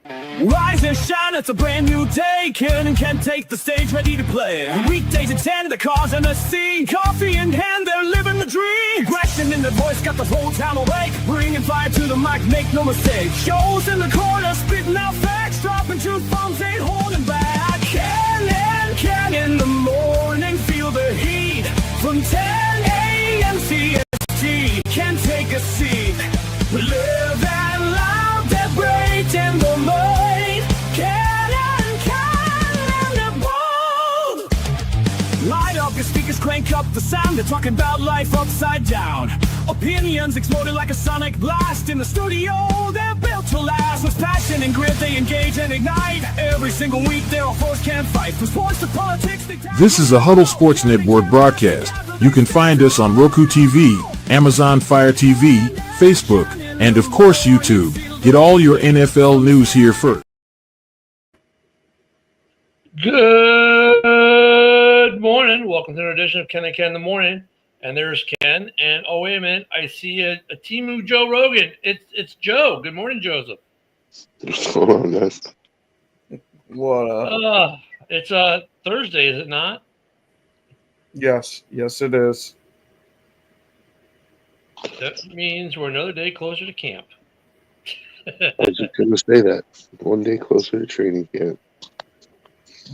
Rise and shine, it's a brand new day. Ken can take the stage, ready to play. Weekdays at 10, the cars on the scene. Coffee in hand, they're living the dream. Aggression in the voice, got the whole town awake. Bringing fire to the mic, make no mistake. Shows in the corner, spitting out facts. Dropping truth bombs, ain't holding back. Ken in the morning, feel the heat. From 10 a.m. CST, can take a seat. We live and loud, that break in the mind. Light up your speakers, crank up the sound. They're talking about life upside down. Opinions exploding like a sonic blast. In the studio, they're built to last. With passion and grit, they engage and ignite. Every single week, they're a force can't fight. From sports to politics, This is a Huddle Sports Network broadcast. You can find us on Roku TV, Amazon Fire TV, Facebook, and of course YouTube. Get all your NFL news here first. Good morning. Welcome to another edition of Ken and Ken in the Morning. And there's Ken. And oh, wait a minute. I see a Timu Joe Rogan. It's Joe. Good morning, Joseph. What's going on, guys? What up? It's Thursday, is it not? Yes, it is. That means we're another day closer to camp. I was just going to say that. One day closer to training camp.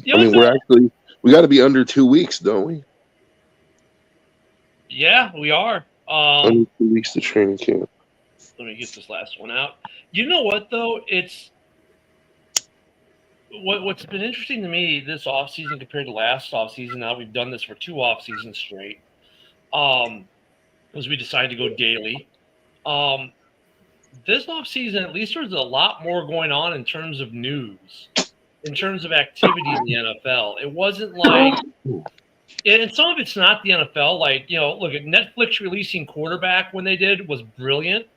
You I mean, we got to be under 2 weeks, don't we? Yeah, we are. Under 2 weeks to training camp. Let me get this last one out. You know what, though? It's what's been interesting to me this offseason compared to last offseason. Now we've done this for 2 offseasons straight. As we decided to go daily. This offseason, at least there's a lot more going on in terms of news, in terms of activity in the NFL. It wasn't like, and some of it's not the NFL. Like, look at Netflix releasing Quarterback when they did was brilliant,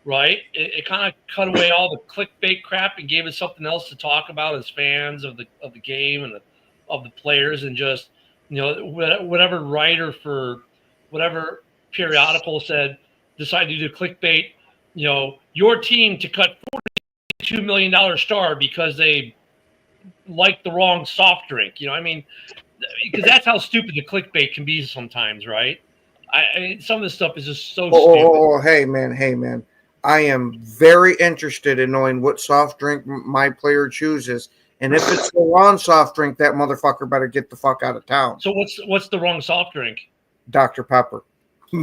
right? It kind of cut away all the clickbait crap and gave us something else to talk about as fans of the game and of the players, and just whatever writer for whatever periodical decided to do clickbait. Your team to cut $42 million star because they like the wrong soft drink. Because that's how stupid the clickbait can be sometimes, right? Some of this stuff is just so stupid. Oh, hey man. I am very interested in knowing what soft drink my player chooses. And if it's the wrong soft drink, that motherfucker better get the fuck out of town. So what's the wrong soft drink? Dr. Pepper.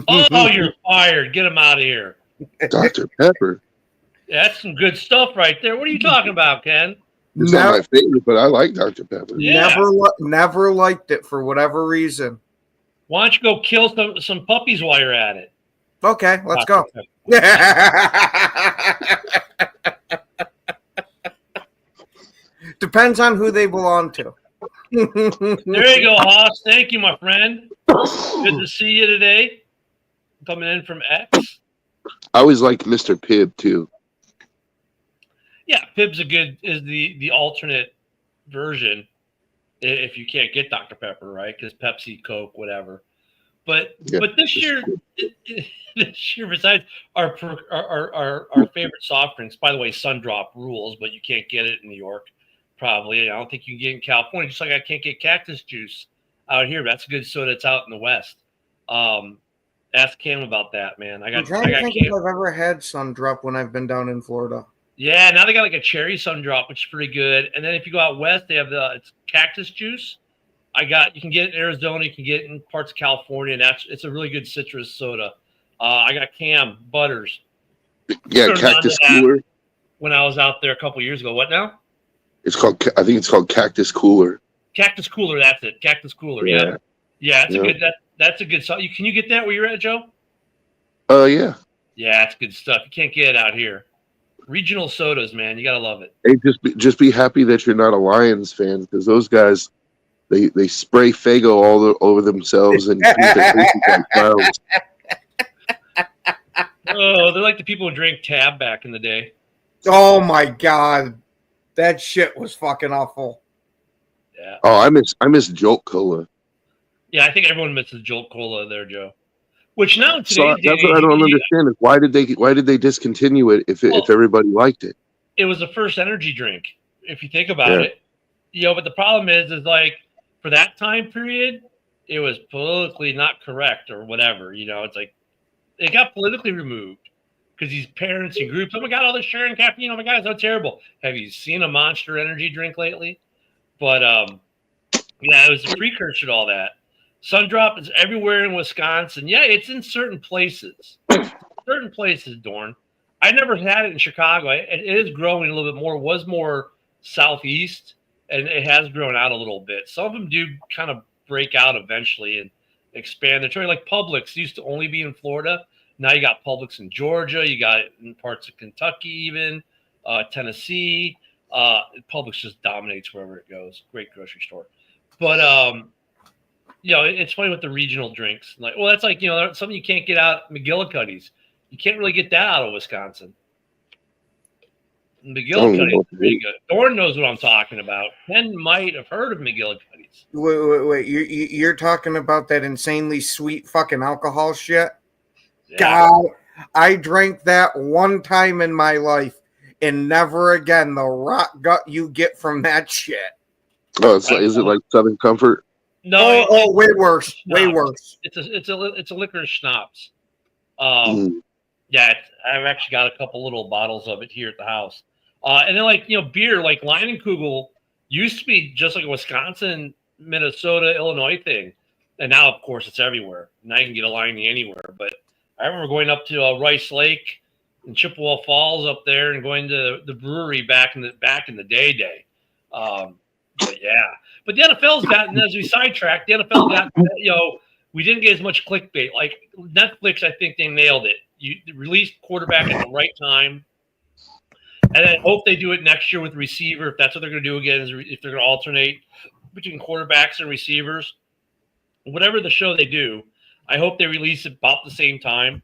Oh, you're fired. Get him out of here. Dr. Pepper. That's some good stuff right there. What are you talking about, Ken? It's not my favorite, but I like Dr. Pepper. Yeah. Never liked it for whatever reason. Why don't you go kill some puppies while you're at it? Okay, let's go. Depends on who they belong to. There you go, Haas. Thank you, my friend. Good to see you today. Coming in from X. I always liked Mr. Pibb, too. Yeah, Pibb's is the alternate version if you can't get Dr. Pepper, right? Because Pepsi, Coke, whatever. But this year, besides our favorite soft drinks, by the way, Sundrop rules, but you can't get it in New York, probably. I don't think you can get it in California, just like I can't get cactus juice out here. That's a good soda. It's out in the West. Ask Cam about that, man. I'm trying to think if I've ever had Sundrop when I've been down in Florida. Yeah, now they got like a cherry Sundrop, which is pretty good. And then if you go out west, they have it's cactus juice. You can get it in Arizona, you can get it in parts of California, and it's a really good citrus soda. I got Cam Butters. Yeah, Cactus Cooler. When I was out there a couple years ago. What now? I think it's called Cactus Cooler. Cactus Cooler, that's it. Cactus Cooler, yeah. Yeah, that's a good song. Can you get that where you're at, Joe? Yeah. Yeah, that's good stuff. You can't get it out here. Regional sodas, man. You gotta love it. Hey, just be happy that you're not a Lions fan, because those guys, they spray Faygo all over themselves and treat their faces like clowns. Oh, they're like the people who drank Tab back in the day. Oh my God, that shit was fucking awful. Yeah. Oh, I miss Jolt Cola. Yeah, I think everyone misses Jolt Cola there, Joe. Which now in today's So that's what I don't understand is why did they discontinue it if everybody liked it? it was the first energy drink, if you think about it. But the problem is like for that time period, it was politically not correct or whatever. It's like it got politically removed because these parents and groups, oh my God, all this sugar and caffeine, oh my God, it's so terrible. Have you seen a Monster energy drink lately? But it was a precursor to all that. Sundrop is everywhere in Wisconsin. Yeah, it's in certain places. Dorn. I never had it in Chicago. It is growing a little bit more. It was more southeast, and it has grown out a little bit. Some of them do kind of break out eventually and expand. They're trying, like Publix used to only be in Florida. Now you got Publix in Georgia. You got it in parts of Kentucky, even Tennessee. Publix just dominates wherever it goes. Great grocery store. But it's funny with the regional drinks. Like, well, that's like something you can't get out McGillicuddy's. You can't really get that out of Wisconsin. McGillicuddy's is pretty good. Dorn knows what I'm talking about. Ken might have heard of McGillicuddy's. Wait. You're talking about that insanely sweet fucking alcohol shit? Yeah. God, I drank that one time in my life and never again. The rot gut you get from that shit. Oh, is it like Southern Comfort? No. Way worse. Way worse. It's a liquor schnapps. Yeah, I've actually got a couple little bottles of it here at the house. And then beer, like Leinenkugel used to be just like a Wisconsin, Minnesota, Illinois thing. And now, of course, it's everywhere. Now you can get a Leinie anywhere. But I remember going up to Rice Lake and Chippewa Falls up there and going to the brewery back in the day. But the NFL's gotten, as we sidetracked, the NFL got, we didn't get as much clickbait. Like Netflix, I think they nailed it. You released quarterback at the right time. And then hope they do it next year with receiver. If that's what they're going to do again, if they're going to alternate between quarterbacks and receivers, whatever the show they do, I hope they release it about the same time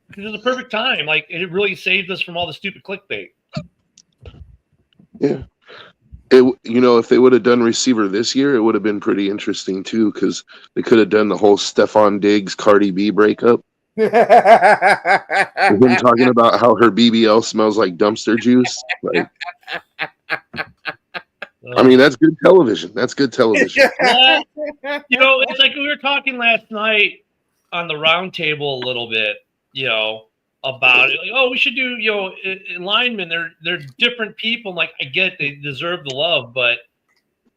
because it's a perfect time. Like it really saved us from all the stupid clickbait. Yeah. If they would have done receiver this year, it would have been pretty interesting too, because they could have done the whole Stephon Diggs Cardi B breakup. We've been talking about how her BBL smells like dumpster juice. Like, I mean, that's good television. It's like we were talking last night on the round table a little bit, about it. Like, oh, we should do, linemen. They're different people. And I get they deserve the love, but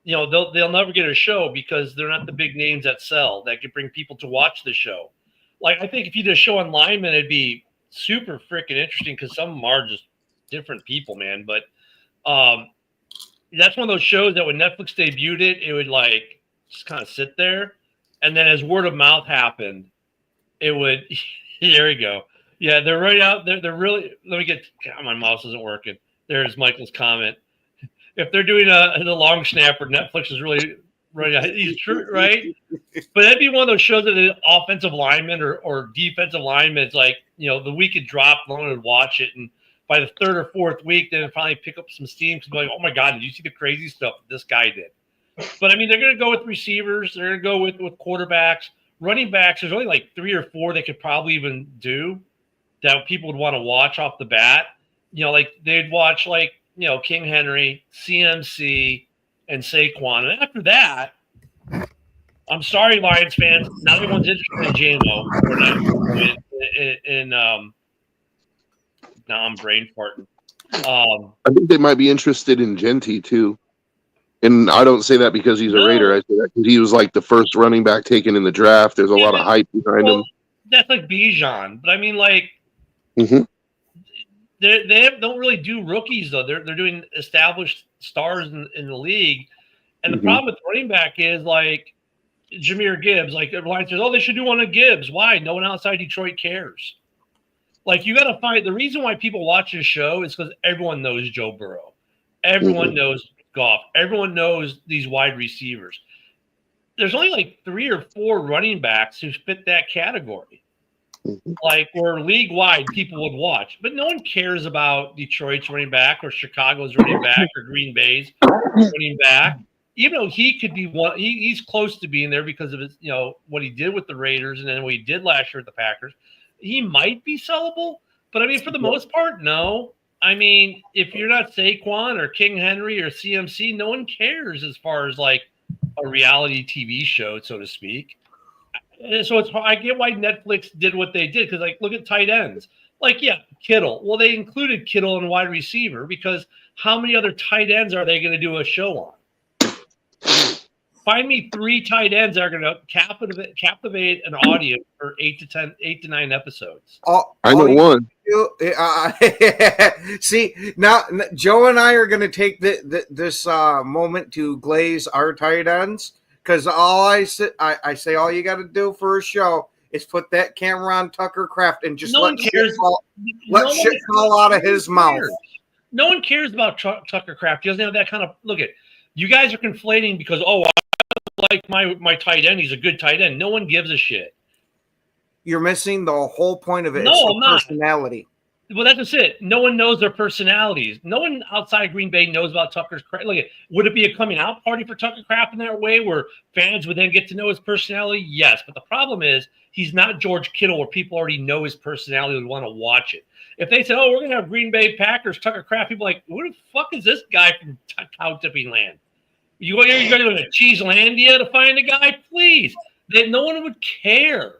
they'll never get a show because they're not the big names that sell that could bring people to watch the show. Like I think if you did a show on linemen, it'd be super freaking interesting because some of them are just different people, man. But that's one of those shows that when Netflix debuted it, it would just kind of sit there, and then as word of mouth happened, it would. There we go. Yeah, they're right out there. They're really. Let me get. God, my mouse isn't working. There's Michael's comment. If they're doing the long snapper, Netflix is really running. He's true, right? But that'd be one of those shows that an offensive lineman or defensive lineman. It's like the week it dropped, no one would watch it, and by the third or fourth week, then finally pick up some steam to be like, oh my God, did you see the crazy stuff that this guy did? But I mean, they're going to go with receivers. They're going to go with quarterbacks, running backs. There's only 3 or 4 they could probably even do that people would want to watch off the bat. They'd watch King Henry, CMC, and Saquon. And after that, I'm sorry, Lions fans, not everyone's interested in JMO. Now I'm brain farting. I think they might be interested in Genty too. And I don't say that because he's a Raider. I say that because he was the first running back taken in the draft. There's a lot of hype behind him. That's like Bijan. But I mean, they don't really do rookies, though. They're doing established stars in the league. And the problem with running back is Jahmyr Gibbs. Everyone says, oh, they should do one of Gibbs. Why? No one outside Detroit cares. You got to find the reason why people watch this show is because everyone knows Joe Burrow. Everyone knows Goff. Everyone knows these wide receivers. There's only 3 or 4 running backs who fit that category. Where league wide people would watch, but no one cares about Detroit's running back or Chicago's running back or Green Bay's running back. Even though he could be one, he's close to being there because of his, what he did with the Raiders and then what he did last year with the Packers. He might be sellable, but I mean, for the most part, no. I mean, if you're not Saquon or King Henry or CMC, no one cares as far as like a reality TV show, so to speak. And so it's I get why Netflix did what they did because, like, look at tight ends. Like, yeah, Kittle. Well, they included Kittle and wide receiver because how many other tight ends are they going to do a show on? Find me 3 tight ends that are going to captivate an audience for 8 to 9 episodes. I know one. See, now Joe and I are going to take this moment to glaze our tight ends because I say all you got to do for a show is put that camera on Tucker Kraft and just let shit fall out of his mouth. No one cares about Tucker Kraft. He doesn't have that kind of look at. You guys are conflating because I like my tight end. He's a good tight end. No one gives a shit. You're missing the whole point of it. No, it's I'm not. Personality. Well, that's just it. No one knows their personalities. No one outside Green Bay knows about Tucker's Kraft. Look, would it be a coming out party for Tucker Kraft in that way where fans would then get to know his personality? Yes. But the problem is he's not George Kittle where people already know his personality and would want to watch it. If they said, oh, we're going to have Green Bay Packers, Tucker Kraft, people are like, who the fuck is this guy from cow tipping land? You go to Cheeselandia to find a guy? Please. Then no one would care.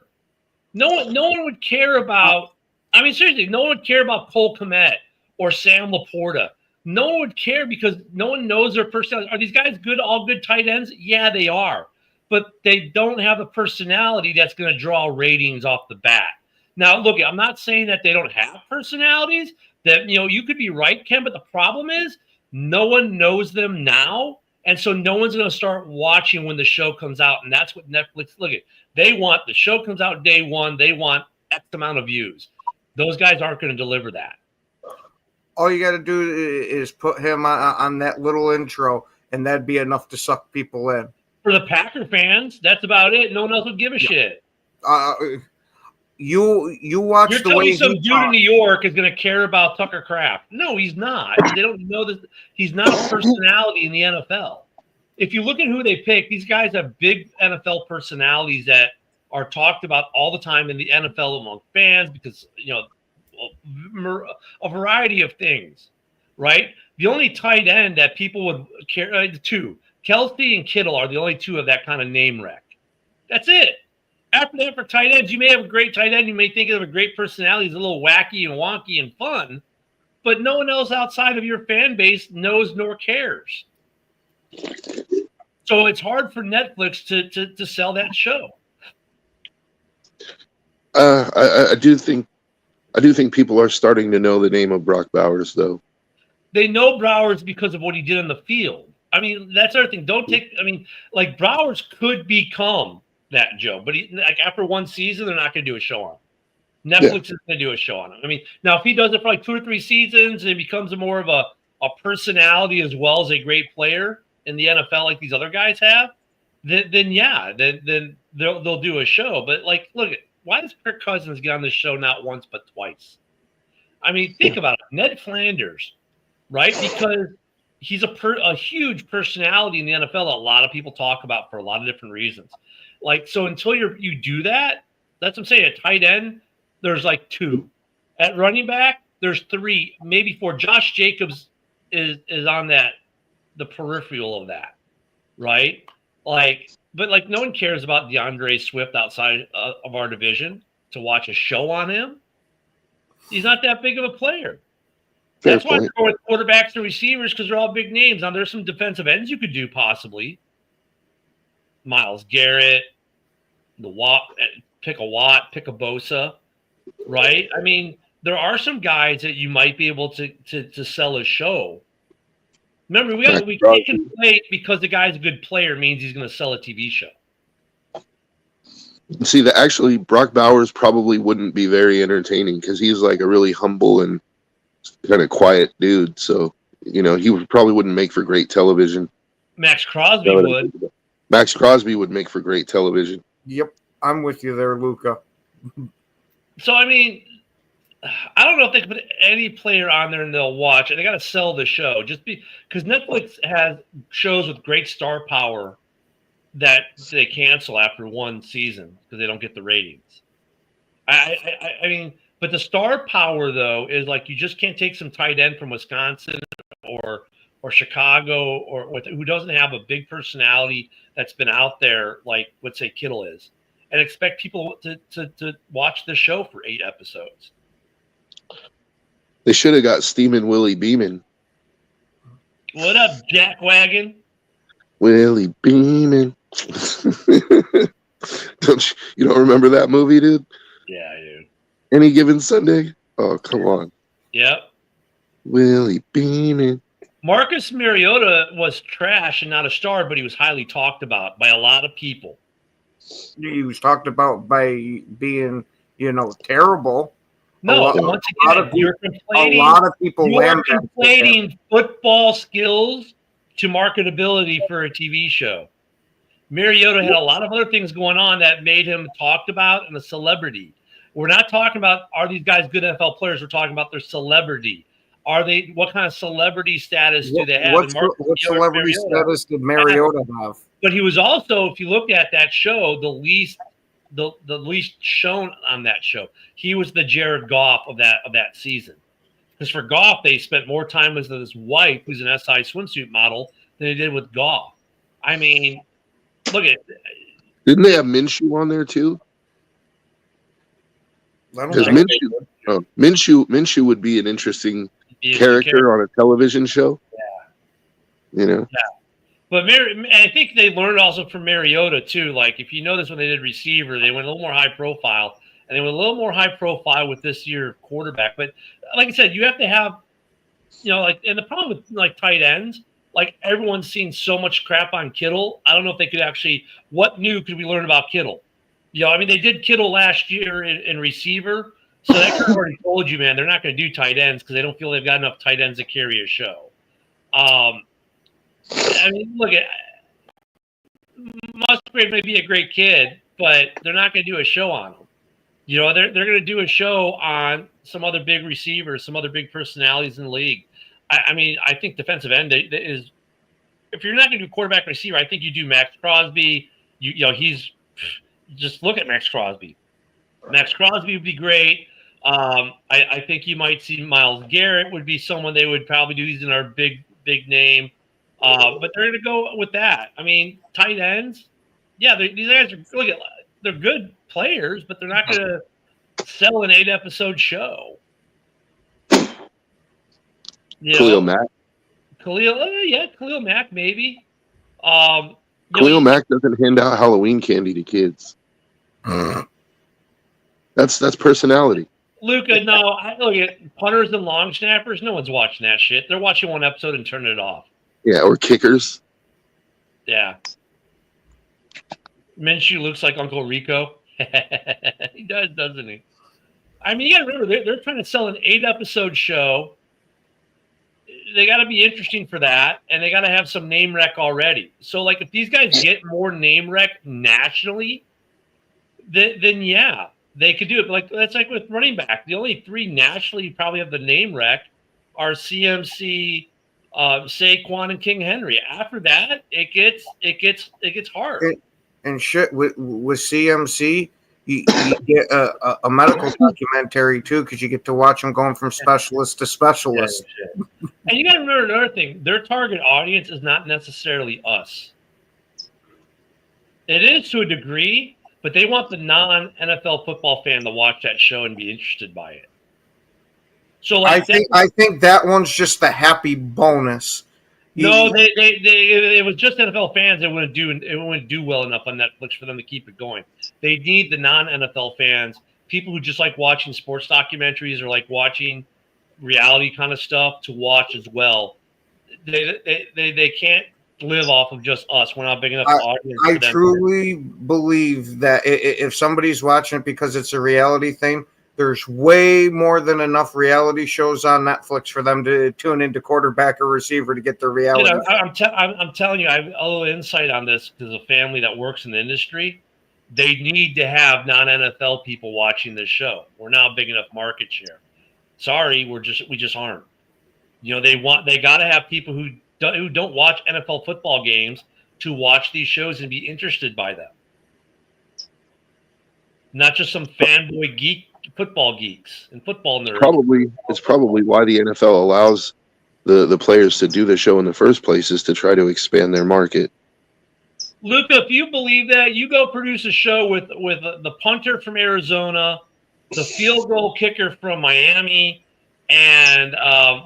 No one would care about. I mean, seriously, no one would care about Cole Kmet or Sam Laporta. No one would care because no one knows their personality. Are these guys good, all good tight ends? Yeah, they are. But they don't have a personality that's going to draw ratings off the bat. Now, look, I'm not saying that they don't have personalities. That, you could be right, Ken, but the problem is no one knows them now. And so no one's going to start watching when the show comes out. And that's what Netflix, look at. They want, the show comes out day one. They want X amount of views. Those guys aren't going to deliver that. All you got to do is put him on that little intro, and that'd be enough to suck people in. For the Packer fans, that's about it. No one else would give a shit. You watch You're the way some dude in New York is going to care about Tucker Kraft. No, he's not. They don't know that he's not a personality in the NFL. If you look at who they pick, these guys have big NFL personalities that are talked about all the time in the NFL among fans because, a variety of things, right? The only tight end that people would care, 2, Kelsey and Kittle are the only 2 of that kind of name wreck. That's it. After that, for tight ends, you may have a great tight end. You may think of a great personality. He's a little wacky and wonky and fun, but no one else outside of your fan base knows nor cares. So it's hard for Netflix to sell that show. I do think people are starting to know the name of Brock Bowers, though. They know Bowers because of what he did on the field. I mean, that's the other thing. Like Bowers could become that, Joe, but after one season, they're not going to do a show on him. Netflix is going to do a show on him. I mean, now if he does it for like 2 or 3 seasons and becomes more of a personality as well as a great player in the NFL, like these other guys have, then they'll do a show. But like, look at. Why does Kirk Cousins get on this show not once but twice? I mean, think about it. Ned Flanders, right? Because he's a huge personality in the NFL that a lot of people talk about for a lot of different reasons. Like, so until you do that, that's what I'm saying. At tight end, there's like 2. At running back, there's 3, maybe 4. Josh Jacobs is on the peripheral of that, right? But no one cares about DeAndre Swift outside of our division to watch a show on him. He's not that big of a player. That's why they're going with quarterbacks and receivers because they're all big names. Now, there's some defensive ends you could do possibly. Myles Garrett, pick a Watt, pick a Bosa, right? I mean, there are some guys that you might be able to sell a show. Remember, we can't conflate because the guy's a good player means he's going to sell a TV show. See, actually, Brock Bowers probably wouldn't be very entertaining because he's like a really humble and kind of quiet dude. So, he probably wouldn't make for great television. Max Crosby would. Max Crosby would make for great television. Yep, I'm with you there, Luca. So, I mean, I don't know if they can put any player on there and they'll watch, and they got to sell the show because Netflix has shows with great star power that they cancel after one season because they don't get the ratings. I mean, But the star power, though, is like you just can't take some tight end from Wisconsin or Chicago who doesn't have a big personality that's been out there like, let's say, Kittle is, and expect people to watch the show for 8 episodes. They should have got Steamin' Willie Beeman. What up, Jack Wagon? Willie Beeman. You don't remember that movie, dude? Yeah, I do. Any Given Sunday? Oh, come on. Yep. Willie Beeman. Marcus Mariota was trash and not a star, but he was highly talked about by a lot of people. He was talked about by being, terrible. No, once again, you're conflating. A lot of people you're conflating football skills to marketability for a TV show. Mariota had a lot of other things going on that made him talked about and a celebrity. We're not talking about are these guys good NFL players. We're talking about their celebrity. Are they? What kind of celebrity status do they have? What celebrity status did Mariota have? But he was also, if you look at that show, the least shown on that show. He was the Jared Goff of that season. Because for Goff, they spent more time with his wife, who's an SI swimsuit model, than they did with Goff. I mean, look at. Didn't they have Minshew on there too? Because Minshew would be an interesting character on a television show. Yeah. Yeah. But I think they learned also from Mariota too. Like if you notice when they did receiver, they went a little more high profile, and they went a little more high profile with this year quarterback. But like I said, you have to have, and the problem with like tight ends, like everyone's seen so much crap on Kittle. I don't know if they could actually. What new could we learn about Kittle? They did Kittle last year in receiver, so that kind of already told you, man, they're not going to do tight ends because they don't feel they've got enough tight ends to carry a show. Look at Musgrave may be a great kid, but they're not going to do a show on him. They're going to do a show on some other big receivers, some other big personalities in the league. I think defensive end is. If you're not going to do quarterback receiver, I think you do Max Crosby. He's just look at Max Crosby. Max Crosby would be great. I think you might see Myles Garrett would be someone they would probably do. He's in our big name. But they're going to go with that. Tight ends. Yeah, these guys they're good players, but they're not going to sell an 8-episode show. Khalil Mack. Khalil Mack maybe. Khalil Mack doesn't hand out Halloween candy to kids. That's personality. Luka, no. Look at punters and long snappers. No one's watching that shit. They're watching one episode and turning it off. Yeah, or kickers. Yeah. Minshew looks like Uncle Rico. He does, doesn't he? You got to remember, they're trying to sell an 8-episode show. They got to be interesting for that, and they got to have some name rec already. So, like, if these guys get more name rec nationally, then yeah, they could do it. But like that's like with running back. The only 3 nationally you probably have the name rec are CMC, Saquon, and King Henry. After that, it gets hard. And shit with CMC, you get a medical documentary too, because you get to watch them going from specialist to specialist. And you got to remember another thing: their target audience is not necessarily us. It is to a degree, but they want the non-NFL football fan to watch that show and be interested by it. So, like, I think that one's just the happy bonus. No, it was just NFL fans. It wouldn't do well enough on Netflix for them to keep it going. They need the non-NFL fans, people who just like watching sports documentaries or like watching reality kind of stuff, to watch as well. They can't live off of just us. We're not big enough audience. I truly believe that if somebody's watching it because it's a reality thing, there's way more than enough reality shows on Netflix for them to tune into quarterback or receiver to get their reality. I'm telling you, I have a little insight on this because a family that works in the industry, they need to have non-NFL people watching this show. We're not a big enough market share. Sorry, we just aren't. They got to have people who don't watch NFL football games to watch these shows and be interested by them. Not just some fanboy geek football geeks and football nerds. It's probably why the NFL allows the players to do the show in the first place, is to try to expand their market. Luca, if you believe that, you go produce a show with the punter from Arizona, the field goal kicker from Miami, and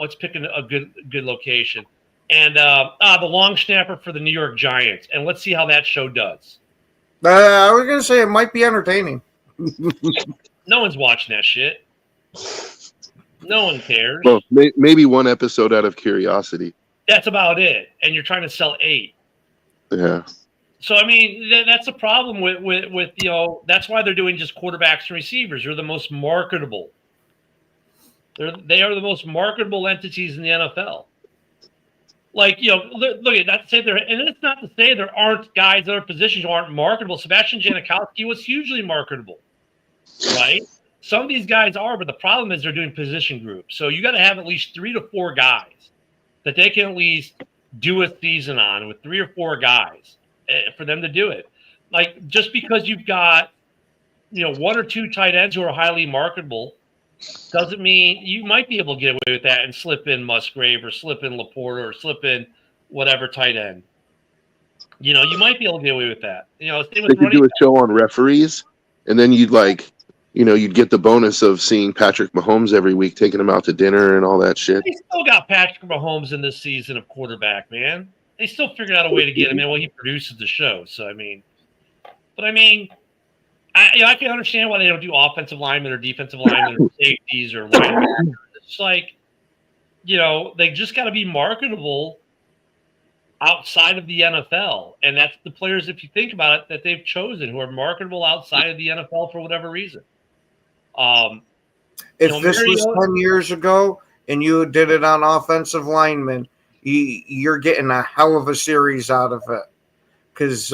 let's pick a good location, and the long snapper for the New York Giants, and let's see how that show does. I was gonna say it might be entertaining. No one's watching that shit. No one cares. Well, maybe one episode out of curiosity. That's about it, and you're trying to sell 8. Yeah. So I mean, that's a problem with that's why they're doing just quarterbacks and receivers. They're the most marketable. They are the most marketable entities in the NFL. Like, look at, not to say and it's not to say there aren't guys that are positions who aren't marketable. Sebastian Janikowski was hugely marketable, right? Some of these guys are, but the problem is they're doing position groups. So you got to have at least 3 to 4 guys that they can at least do a season on with 3 or 4 guys for them to do it. Like, just because you've got, 1 or 2 tight ends who are highly marketable doesn't mean you might be able to get away with that and slip in Musgrave or slip in Laporta or slip in whatever tight end. You might be able to get away with that. Same with they could do a show on referees, and then you'd you'd get the bonus of seeing Patrick Mahomes every week, taking him out to dinner and all that shit. They still got Patrick Mahomes in this season of quarterback, man. They still figured out a way to get him in. Well, he produces the show, so I can understand why they don't do offensive linemen or defensive linemen or safeties or linebackers. It's like, they just got to be marketable outside of the NFL. And that's the players, if you think about it, that they've chosen who are marketable outside of the NFL for whatever reason. If this was 10 years ago and you did it on offensive linemen, you're getting a hell of a series out of it. Because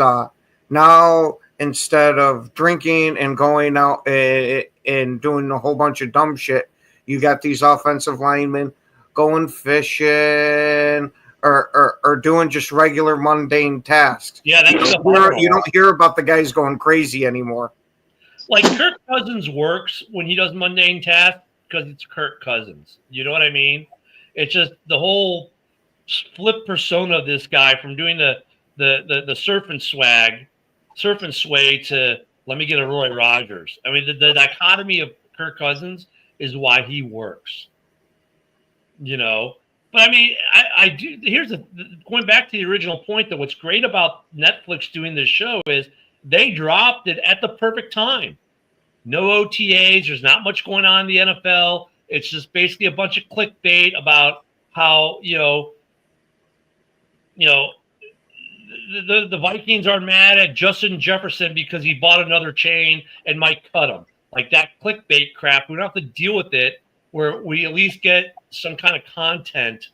now, instead of drinking and going out and doing a whole bunch of dumb shit, you got these offensive linemen going fishing or doing just regular mundane tasks. Yeah, that's you don't hear about the guys going crazy anymore. Like, Kirk Cousins works when he does mundane tasks because it's Kirk Cousins. You know what I mean? It's just the whole flip persona of this guy from doing the surf and sway to let me get a Roy Rogers. I mean, the dichotomy of Kirk Cousins is why he works. But I mean, I do. Going back to the original point, that what's great about Netflix doing this show is they dropped it at the perfect time. No OTAs. There's not much going on in the NFL. It's just basically a bunch of clickbait about how the Vikings are mad at Justin Jefferson because he bought another chain and might cut him. Like that clickbait crap. We don't have to deal with it, where we at least get some kind of content,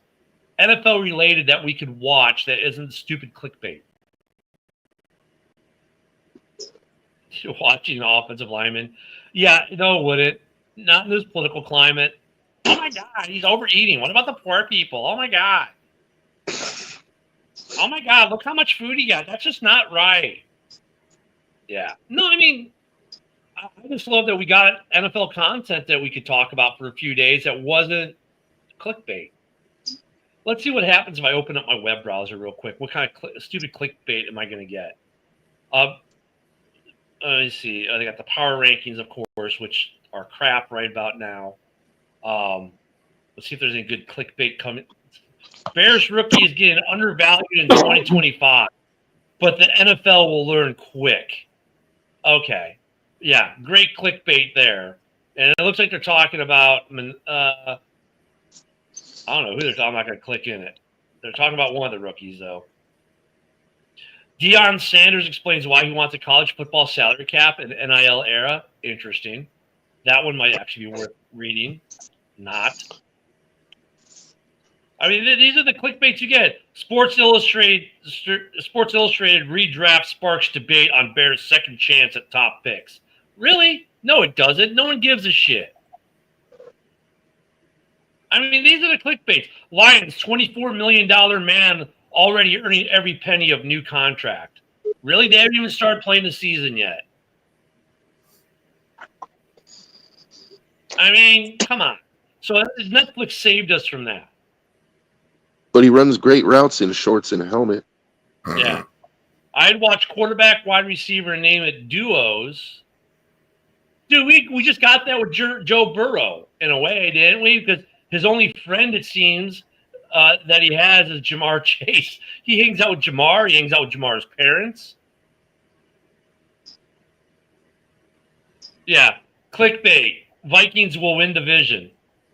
NFL related, that we could watch that isn't stupid clickbait. You're watching an offensive lineman. Yeah, no, it wouldn't. Not in this political climate. Oh my God, he's overeating. What about the poor people? Oh my God. Oh my God, look how much food he got. That's just not right. Yeah. No, I mean, I just love that we got NFL content that we could talk about for a few days that wasn't clickbait. Let's see what happens if I open up my web browser real quick. What kind of stupid clickbait am I going to get? Let me see. They got the power rankings, of course, which are crap right about now. Let's see if there's any good clickbait coming. Bears rookie is getting undervalued in 2025, but the NFL will learn quick. Okay. Yeah, great clickbait there. And it looks like they're talking about, I don't know who they're talking. I'm not going to click in it. They're talking about one of the rookies, though. Deion Sanders explains why he wants a college football salary cap in the NIL era. Interesting. That one might actually be worth reading. Not. I mean, these are the clickbaits you get. Sports Illustrated redraft sparks debate on Bears' second chance at top picks. Really? No, it doesn't. No one gives a shit. I mean, these are the clickbaits. Lions, $24 million man already earning every penny of new contract. Really? They haven't even started playing the season yet. I mean, come on. So Netflix saved us from that. But he runs great routes in shorts and a helmet. Yeah. I'd watch quarterback, wide receiver, and name it duos. Dude, we just got that with Joe Burrow in a way, didn't we? Because his only friend, it seems, that he has is Jamar Chase. He hangs out with Jamar. He hangs out with Jamar's parents. Yeah. Clickbait. Vikings will win division.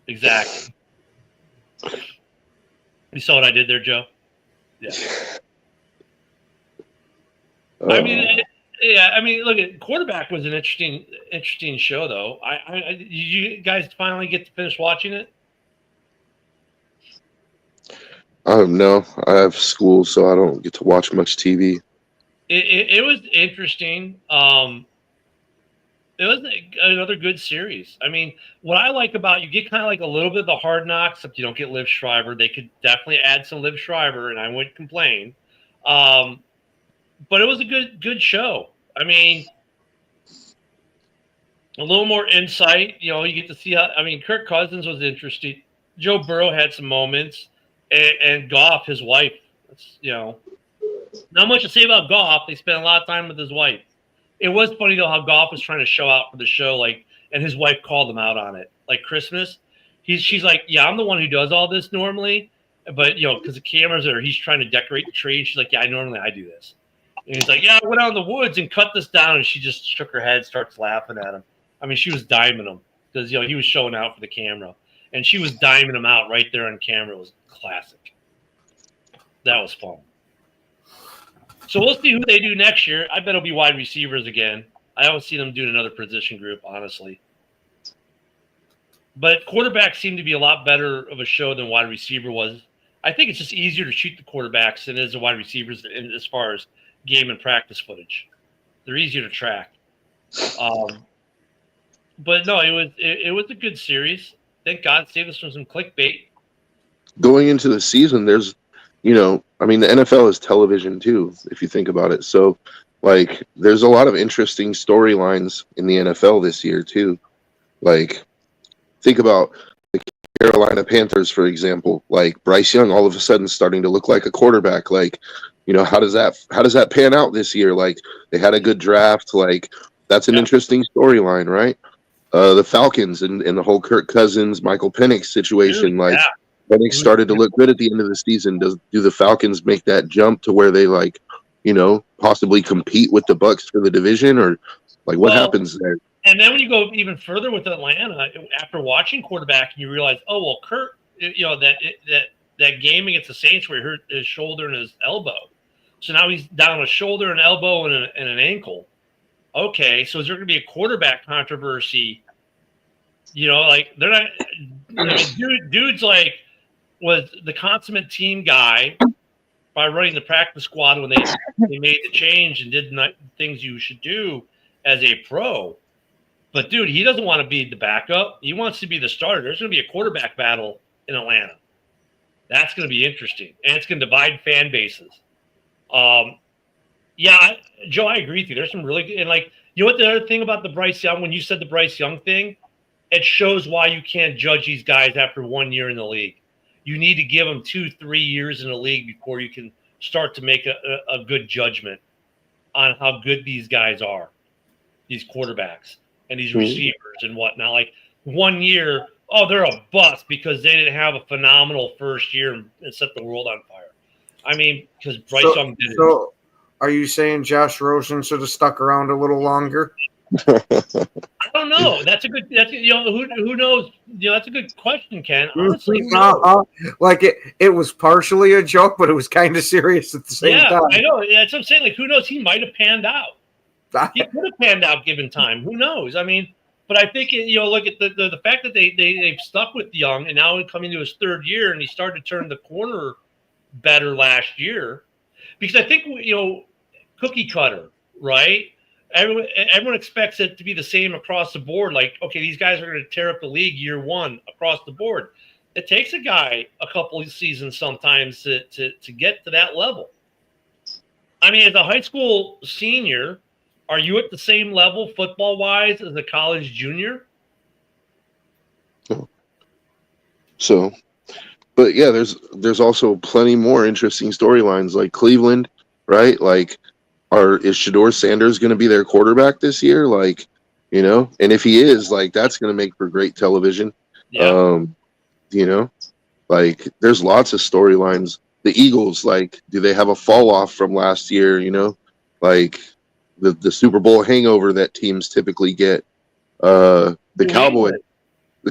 Exactly. You saw what I did there, Joe? Yeah. I mean, look at quarterback was an interesting show, though. Did you guys finally get to finish watching it? No, I have school, so I don't get to watch much TV. It was interesting. It was another good series. I mean, what I like about you get kind of like a little bit of the Hard Knocks, except you don't get Liv Schreiber. They could definitely add some Liv Schreiber, and I wouldn't complain. But it was a good show. I mean, a little more insight. You know, you get to see how. I mean, Kirk Cousins was interesting. Joe Burrow had some moments, and Goff, his wife. You know, not much to say about Goff. They spent a lot of time with his wife. It was funny though how Goff was trying to show out for the show, like, and his wife called him out on it. Like Christmas, she's like, "Yeah, I'm the one who does all this normally, but you know, because the cameras are, he's trying to decorate the tree." And she's like, "Yeah, normally I do this." And he's like, "Yeah, I went out in the woods and cut this down," and she just shook her head, starts laughing at him. I mean, she was diming him because he was showing out for the camera, and she was diming him out right there on camera. It was classic. That was fun. So we'll see who they do next year. I bet it'll be wide receivers again. I don't see them doing another position group, honestly. But quarterbacks seem to be a lot better of a show than wide receiver was. I think it's just easier to shoot the quarterbacks than it is the wide receivers as far as game and practice footage. They're easier to track. But no, it was a good series. Thank God it saved us from some clickbait. Going into the season, there's, you know, I mean, the NFL is television too, if you think about it. So, like, there's a lot of interesting storylines in the NFL this year too. Like, think about the Carolina Panthers, for example. Like, Bryce Young all of a sudden starting to look like a quarterback. Like, you know, how does that pan out this year? Like, they had a good draft. Like, that's an interesting storyline, right? The Falcons and the whole Kirk Cousins, Michael Penix situation. Like, Penix started to look good at the end of the season. Do the Falcons make that jump to where they, like, you know, possibly compete with the Bucs for the division, or like what happens there? And then when you go even further with Atlanta, after watching quarterback, you realize, oh well, Kirk, you know, that game against the Saints where he hurt his shoulder and his elbow, so now he's down a shoulder, an elbow, and an ankle. Okay, so is there going to be a quarterback controversy? You know, like they're not. I mean, dude's like was the consummate team guy by running the practice squad when they made the change and did things you should do as a pro. But dude, he doesn't want to be the backup. He wants to be the starter. There's going to be a quarterback battle in Atlanta. That's going to be interesting, and it's going to divide fan bases. Yeah, Joe, I agree with you. There's some really good, and like, you know what the other thing about the Bryce Young, when you said the Bryce Young thing, it shows why you can't judge these guys after 1 year in the league. You need to give them 2-3 years in the league before you can start to make a good judgment on how good these guys are, these quarterbacks and these receivers and whatnot. Like 1 year, oh, they're a bust because they didn't have a phenomenal first year and set the world on fire. I mean, because Bryce Young did it. So, are you saying Josh Rosen should have stuck around a little longer? I don't know. That's you know, who knows? You know, that's a good question, Ken. Honestly, like it was partially a joke, but it was kind of serious at the same time. I know. That's what I'm saying. Like, who knows? He might have panned out. He could have panned out given time. Who knows? I mean, but I think, you know, look at the fact that they've stuck with Young, and now coming to his third year, and he started to turn the corner better last year, because I think, you know, cookie cutter, right? Everyone expects it to be the same across the board. Like, okay, these guys are going to tear up the league year one across the board. It takes a guy a couple of seasons sometimes to get to that level. I mean, as a high school senior, are you at the same level football-wise as a college junior? So, but yeah, there's also plenty more interesting storylines like Cleveland, right? Like, is Shador Sanders going to be their quarterback this year? Like, and if he is, like, that's going to make for great television. Yeah. You know, like, there's lots of storylines. The Eagles, like, do they have a fall off from last year? Like the Super Bowl hangover that teams typically get. The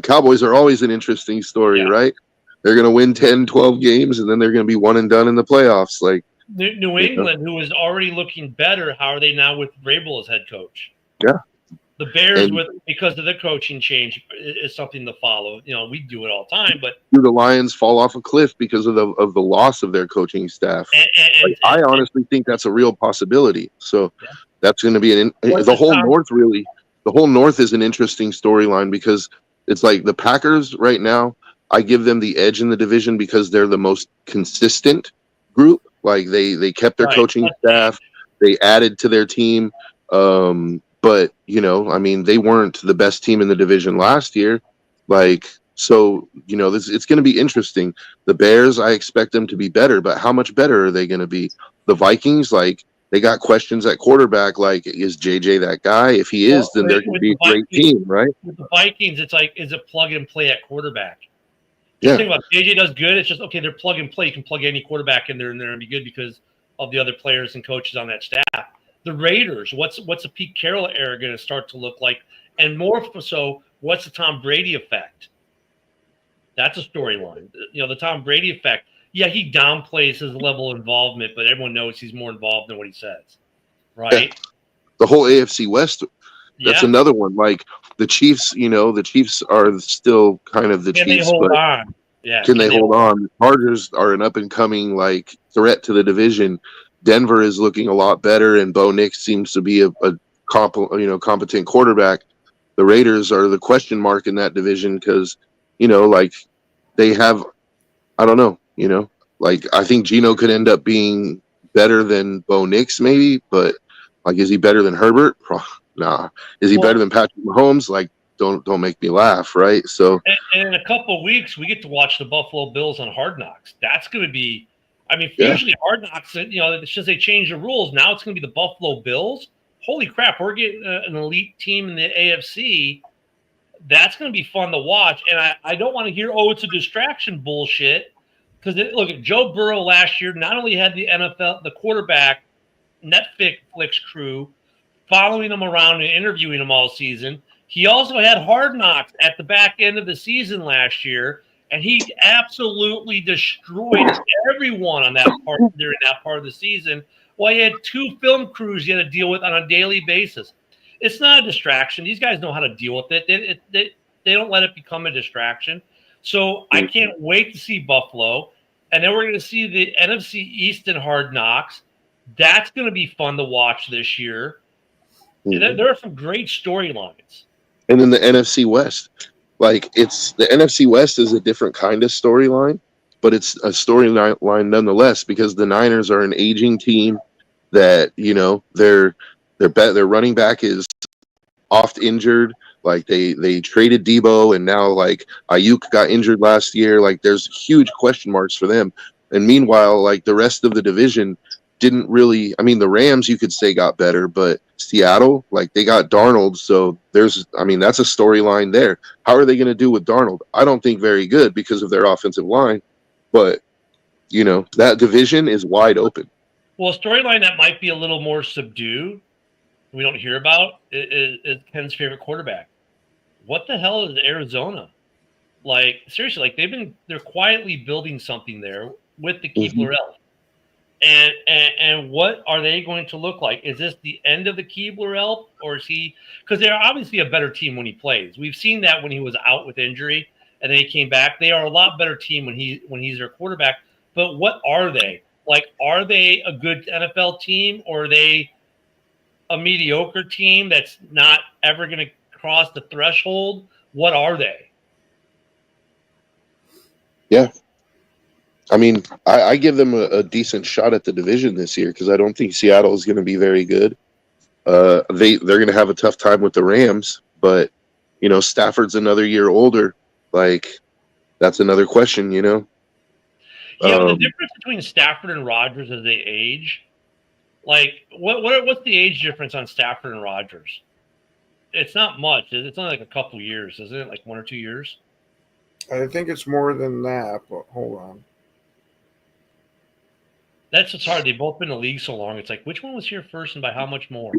Cowboys are always an interesting story, right? They're going to win 10, 12 games, and then they're going to be one and done in the playoffs. Like New England, who was already looking better, how are they now with Vrabel as head coach? Yeah. The Bears, because of the coaching change, is something to follow. We do it all the time, but do the Lions fall off a cliff because of the loss of their coaching staff? I honestly think that's a real possibility. So that's going to be the whole North. Really, the whole North is an interesting storyline because it's like the Packers right now. I give them the edge in the division because they're the most consistent group. Like they kept their coaching staff, they added to their team. But I mean, they weren't the best team in the division last year. Like, so, it's going to be interesting. The Bears, I expect them to be better, but how much better are they going to be? The Vikings, like, they got questions at quarterback. Like, is JJ that guy? If he is, then they're going to be a great team, right? With the Vikings, it's like, is it plug and play at quarterback? Yeah. Think about JJ does good. It's just, okay, they're plug and play. You can plug any quarterback in there and they're going to be good because of the other players and coaches on that staff. The Raiders, what's the Pete Carroll era going to start to look like? And more so, what's the Tom Brady effect? That's a storyline. The Tom Brady effect. Yeah, he downplays his level of involvement, but everyone knows he's more involved than what he says, right? Yeah. The whole AFC West, that's another one. Like the Chiefs, the Chiefs are still kind of the Chiefs. Can they hold on? Yeah. Can they hold on? The Chargers are an up-and-coming, like, threat to the division. Denver is looking a lot better, and Bo Nix seems to be a competent quarterback. The Raiders are the question mark in that division because, like they have, I don't know, like I think Geno could end up being better than Bo Nix maybe, but like, is he better than Herbert? Nah. Is he better than Patrick Mahomes? Like, don't make me laugh, right? So, and in a couple of weeks, we get to watch the Buffalo Bills on Hard Knocks. That's going to be. I mean, usually Hard Knocks, it's just they change the rules. Now it's going to be the Buffalo Bills. Holy crap, we're getting an elite team in the AFC. That's going to be fun to watch. And I don't want to hear, it's a distraction bullshit. Because look at Joe Burrow last year, not only had the NFL, the quarterback, Netflix crew following him around and interviewing him all season, he also had Hard Knocks at the back end of the season last year. And he absolutely destroyed everyone on that part during that part of the season. Well, he had 2 film crews he had to deal with on a daily basis. It's not a distraction. These guys know how to deal with it. They don't let it become a distraction. So I can't wait to see Buffalo. And then we're going to see the NFC East in Hard Knocks. That's going to be fun to watch this year. There are some great storylines. And then the NFC West. Like, it's the NFC West is a different kind of storyline, but it's a storyline nonetheless because the Niners are an aging team that, their running back is oft injured. Like they traded Debo and now like Ayuk got injured last year. Like there's huge question marks for them. And meanwhile, like the rest of the division didn't really, I mean, the Rams you could say got better, but Seattle, like they got Darnold. So that's a storyline there. How are they going to do with Darnold? I don't think very good because of their offensive line, but that division is wide open. Well, a storyline that might be a little more subdued, we don't hear about, is Ken's favorite quarterback. What the hell is Arizona? Like, seriously, like they're quietly building something there with the Keebler Elf. And what are they going to look like? Is this the end of the Keebler Elf, or is he? Because they're obviously a better team when he plays. We've seen that when he was out with injury, and then he came back. They are a lot better team when he's their quarterback. But what are they? Like, are they a good NFL team, or are they a mediocre team that's not ever going to cross the threshold? What are they? Yeah. I mean, I give them a decent shot at the division this year because I don't think Seattle is going to be very good. They're going to have a tough time with the Rams, but Stafford's another year older. Like, that's another question, you know. Yeah, but the difference between Stafford and Rodgers as they age, like what's the age difference on Stafford and Rodgers? It's not much. It's only like a couple years, isn't it? Like 1 or 2 years. I think it's more than that, but hold on. That's what's hard. They've both been in the league so long. It's like, which one was here first and by how much more?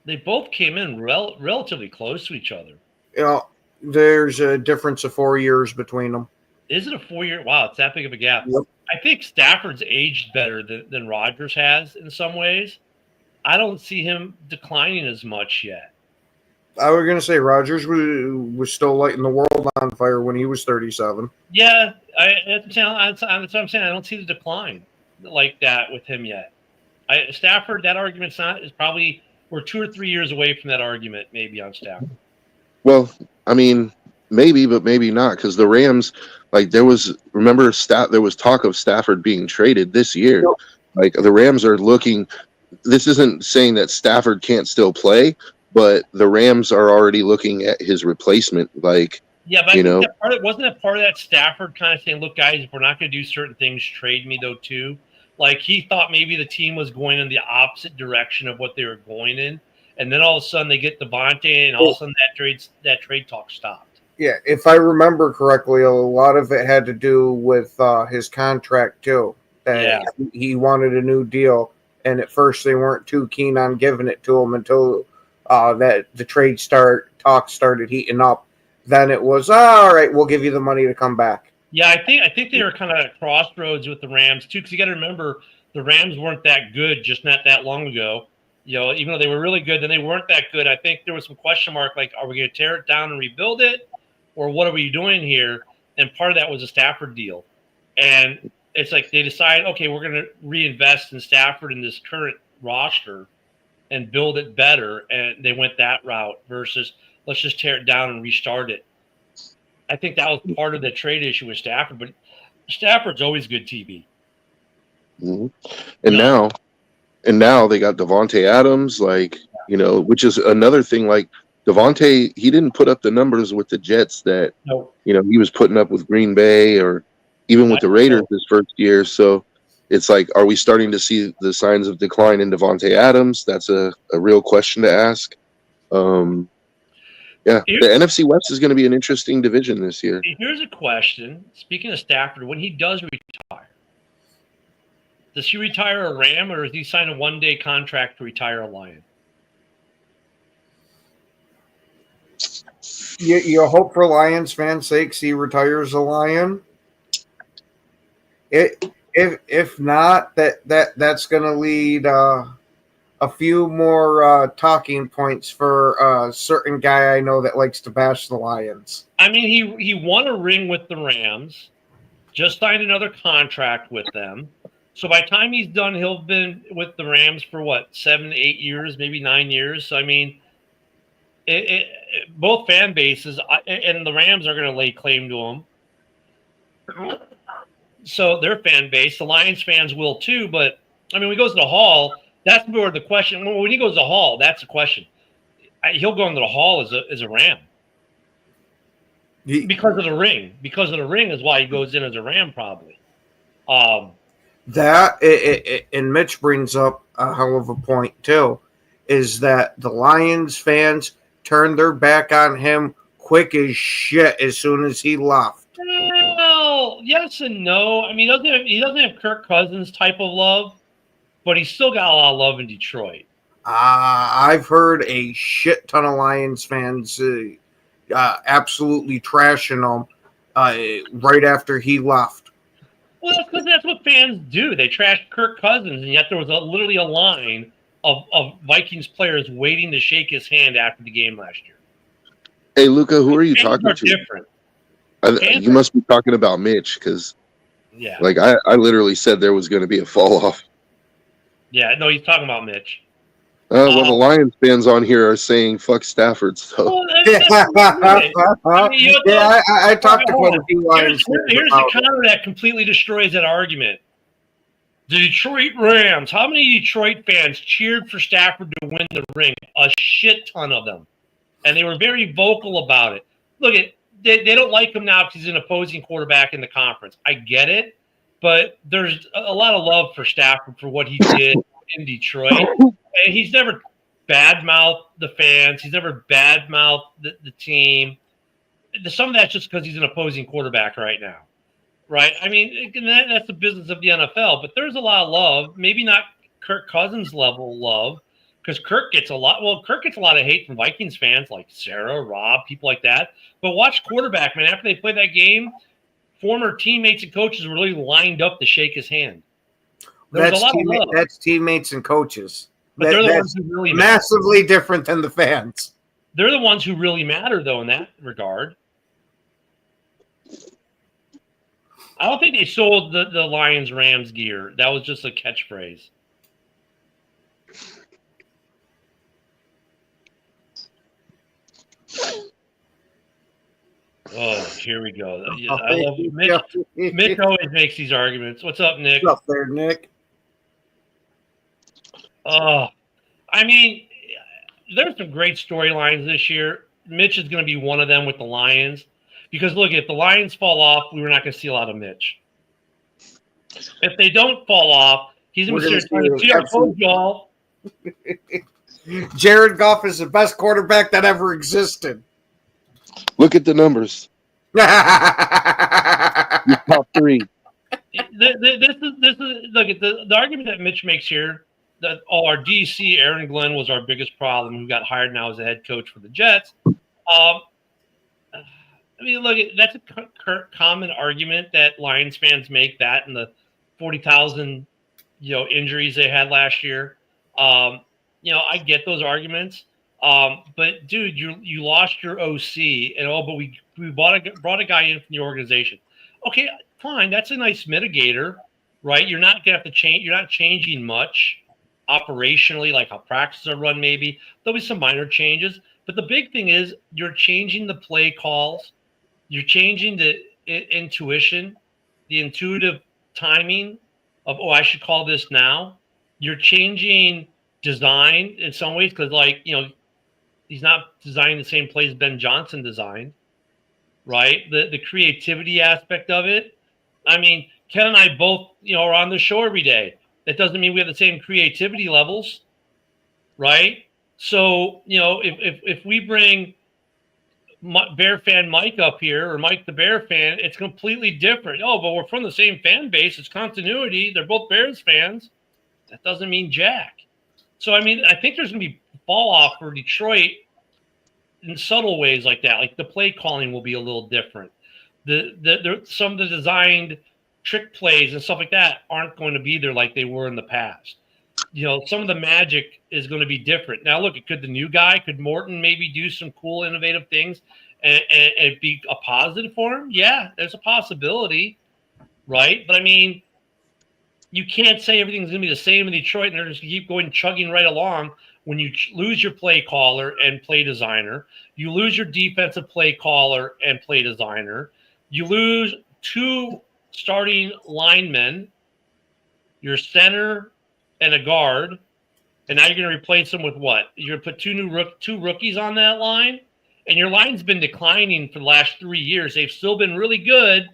They both came in relatively close to each other. You know, there's a difference of 4 years between them. Is it a 4 year? Wow, it's that big of a gap. Yep. I think Stafford's aged better than Rodgers has in some ways. I don't see him declining as much yet. I was going to say Rodgers was still lighting the world on fire when he was 37. Yeah, that's what I'm saying. I don't see the decline like that with him yet. Stafford, that argument's not is probably we're 2 or 3 years away from that argument, maybe on Stafford. Well, I mean, maybe, but maybe not, because the Rams, like there was talk of Stafford being traded this year. Yep. Like the Rams are looking. This isn't saying that Stafford can't still play, but the Rams are already looking at his replacement. Like, yeah, but wasn't that part of that Stafford kind of saying, "Look, guys, if we're not going to do certain things, trade me though too." Like he thought maybe the team was going in the opposite direction of what they were going in, and then all of a sudden they get Devontae, and all of a sudden that trade talk stopped. Yeah, if I remember correctly, a lot of it had to do with his contract too. That he wanted a new deal, and at first they weren't too keen on giving it to him until that the trade talk started heating up. Then it was all right. We'll give you the money to come back. Yeah, I think they were kind of at crossroads with the Rams too, because you got to remember the Rams weren't that good just not that long ago. You know, even though they were really good, then they weren't that good. I think there was some question mark, like, are we going to tear it down and rebuild it, or what are we doing here? And part of that was a Stafford deal, and it's like they decided, okay, we're going to reinvest in Stafford in this current roster and build it better, and they went that route versus let's just tear it down and restart it. I think that was part of the trade issue with Stafford, but Stafford's always good TV. Mm-hmm. And now they got Devontae Adams, like, you know, which is another thing. Like Devontae, he didn't put up the numbers with the Jets that you know he was putting up with Green Bay or even with the Raiders his first year. So it's like, are we starting to see the signs of decline in Devontae Adams? That's a real question to ask. Yeah, the NFC West is going to be an interesting division this year. Here's a question. Speaking of Stafford, when he does retire, does he retire a Ram or does he sign a one-day contract to retire a Lion? You hope for Lions fans' sakes he retires a Lion. If not, that's going to lead a few more talking points for a certain guy I know that likes to bash the Lions. I mean, he won a ring with the Rams, just signed another contract with them. So by the time he's done, he'll have been with the Rams for what, 7 to 8 years, maybe 9 years. So I mean, both fan bases and the Rams are going to lay claim to him. So their fan base, the Lions fans will too. But I mean, when he goes to the Hall, that's where the question. When he goes to the Hall, that's the question. He'll go into the Hall as a Ram because of the ring. Because of the ring is why he goes in as a Ram, probably. And Mitch brings up a hell of a point too, is that the Lions fans turned their back on him quick as shit as soon as he left. Well, yes and no. I mean, he doesn't have Kirk Cousins type of love, but he's still got a lot of love in Detroit. I've heard a shit ton of Lions fans absolutely trashing him right after he left. Well, that's because that's what fans do. They trash Kirk Cousins, and yet there was literally a line of Vikings players waiting to shake his hand after the game last year. Hey, Luca, who are you talking to? Different. You must be talking about Mitch, because like I literally said there was going to be a fall off. Yeah, no, he's talking about Mitch. Well, the Lions fans on here are saying "fuck Stafford." So I talked to quite a few Lions. Here's the counter that completely destroys that argument. The Detroit Rams. How many Detroit fans cheered for Stafford to win the ring? A shit ton of them, and they were very vocal about it. look at they don't like him now because he's an opposing quarterback in the conference. I get it, but there's a lot of love for Stafford for what he did in Detroit. And he's never badmouthed the fans. He's never badmouthed the team. Some of that's just because he's an opposing quarterback right now, right? I mean, that's the business of the NFL. But there's a lot of love, maybe not Kirk Cousins level love, because Kirk gets a lot. Well, Kirk gets a lot of hate from Vikings fans like Sarah, Rob, people like that. But watch quarterback, man. After they played that game, former teammates and coaches were really lined up to shake his hand. That's teammates and coaches. But they're the ones who really massively different than the fans. They're the ones who really matter, though, in that regard. I don't think they sold the Lions Rams gear. That was just a catchphrase. Oh, here we go. Yeah, I love Mitch. Mitch always makes these arguments. What's up, Nick? What's up there, Nick? Oh, I mean, there's some great storylines this year. Mitch is going to be one of them with the Lions. Because, look, if the Lions fall off, we're not going to see a lot of Mitch. If they don't fall off, he's going to see our told y'all. Jared Goff is the best quarterback that ever existed. Look at the numbers. Your top three. This is look at the argument that Mitch makes here that our DC Aaron Glenn was our biggest problem, who got hired now as a head coach for the Jets. I mean, look, that's a common argument that Lions fans make, that and the 40,000 injuries they had last year. I get those arguments. But dude, you lost your OC, and but we brought a guy in from the organization. Okay, fine, that's a nice mitigator, right? You're not gonna have to change. You're not changing much operationally, like how practices are run. Maybe there'll be some minor changes, but the big thing is you're changing the play calls. You're changing the intuition, the intuitive timing of, I should call this now. You're changing design in some ways because, he's not designing the same plays Ben Johnson designed, right? The creativity aspect of it. I mean, Ken and I both, are on the show every day. That doesn't mean we have the same creativity levels, right? So, if we bring Bear fan Mike up here, or Mike the Bear fan, it's completely different. Oh, but we're from the same fan base. It's continuity. They're both Bears fans. That doesn't mean jack. So, I mean, I think there's going to be fall off for Detroit in subtle ways like that. Like the play calling will be a little different. Some of the designed trick plays and stuff like that aren't going to be there like they were in the past. Some of the magic is going to be different. Now, look, could Morton maybe do some cool, innovative things and be a positive for him? Yeah, there's a possibility, right? But I mean, you can't say everything's going to be the same in Detroit and they're just going to keep chugging right along. When you lose your play caller and play designer, you lose your defensive play caller and play designer, you lose two starting linemen, your center and a guard, and now you're going to replace them with what? You're going to put two rookies on that line, and your line's been declining for the last 3 years. They've still been really good,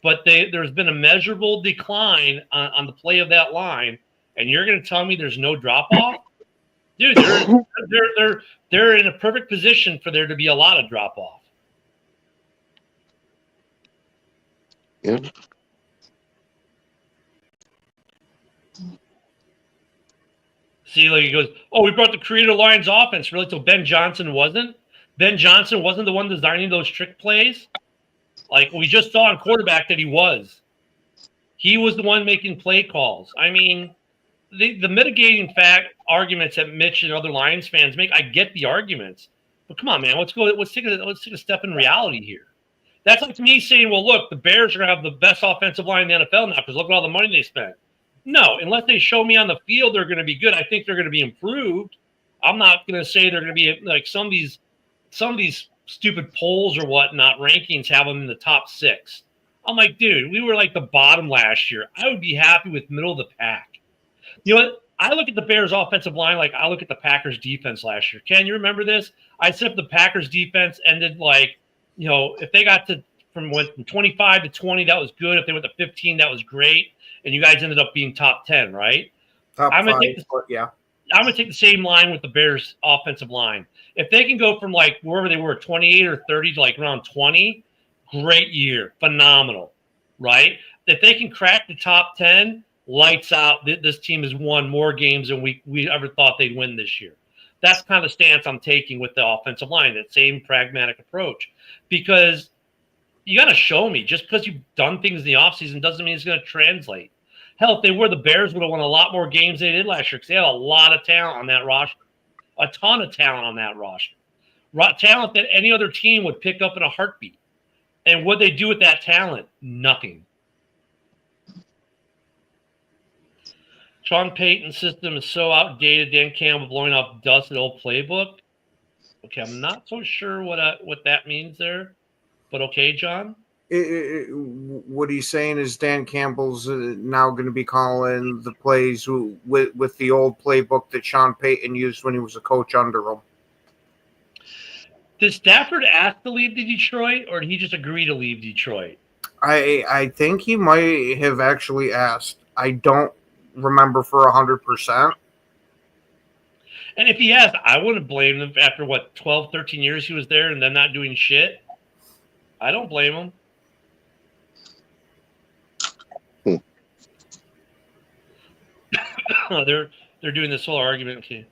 but there's been a measurable decline on the play of that line, and you're going to tell me there's no drop-off? Dude, they're in a perfect position for there to be a lot of drop off. Yeah. See, like he goes, we brought the creative Lions offense. Really, till Ben Johnson wasn't? Ben Johnson wasn't the one designing those trick plays? Like we just saw on quarterback that he was. He was the one making play calls. I mean, the mitigating arguments that Mitch and other Lions fans make, I get the arguments, but come on, man, let's take a step in reality here. That's like me saying, well, look, the Bears are gonna have the best offensive line in the NFL now because look at all the money they spent. No, unless they show me on the field they're going to be good. I think they're going to be improved. I'm not going to say they're going to be like some of these stupid polls or whatnot rankings have them in the top 6. I'm like, dude, we were like the bottom last year. I would be happy with middle of the pack. You know what? I look at the Bears offensive line like I look at the Packers defense last year. Ken, you remember this? I said if the Packers defense ended like if they got went from 25 to 20, that was good. If they went to 15, that was great. And you guys ended up being top 10, right? Top I'm gonna five, take I'm going to take the same line with the Bears offensive line. If they can go from like wherever they were, 28 or 30 to like around 20, great year. Phenomenal, right? If they can crack the top 10, lights out. This team has won more games than we ever thought they'd win this year. That's kind of the stance I'm taking with the offensive line, that same pragmatic approach. Because you got to show me. Just because you've done things in the offseason doesn't mean it's going to translate. Hell, if they were, the Bears would have won a lot more games than they did last year because they had a lot of talent on that roster. A ton of talent on that roster. Talent that any other team would pick up in a heartbeat. And what they do with that talent? Nothing. Sean Payton's system is so outdated. Dan Campbell blowing off dust at old playbook. Okay, I'm not so sure what that means there. But okay, John? What he's saying is Dan Campbell's now going to be calling the plays with the old playbook that Sean Payton used when he was a coach under him. Did Stafford ask to leave Detroit, or did he just agree to leave Detroit? I think he might have actually asked. I don't remember for 100%. And if he has, I wouldn't blame him after, 12, 13 years he was there and then not doing shit. I don't blame him. They're doing this whole argument. Okay.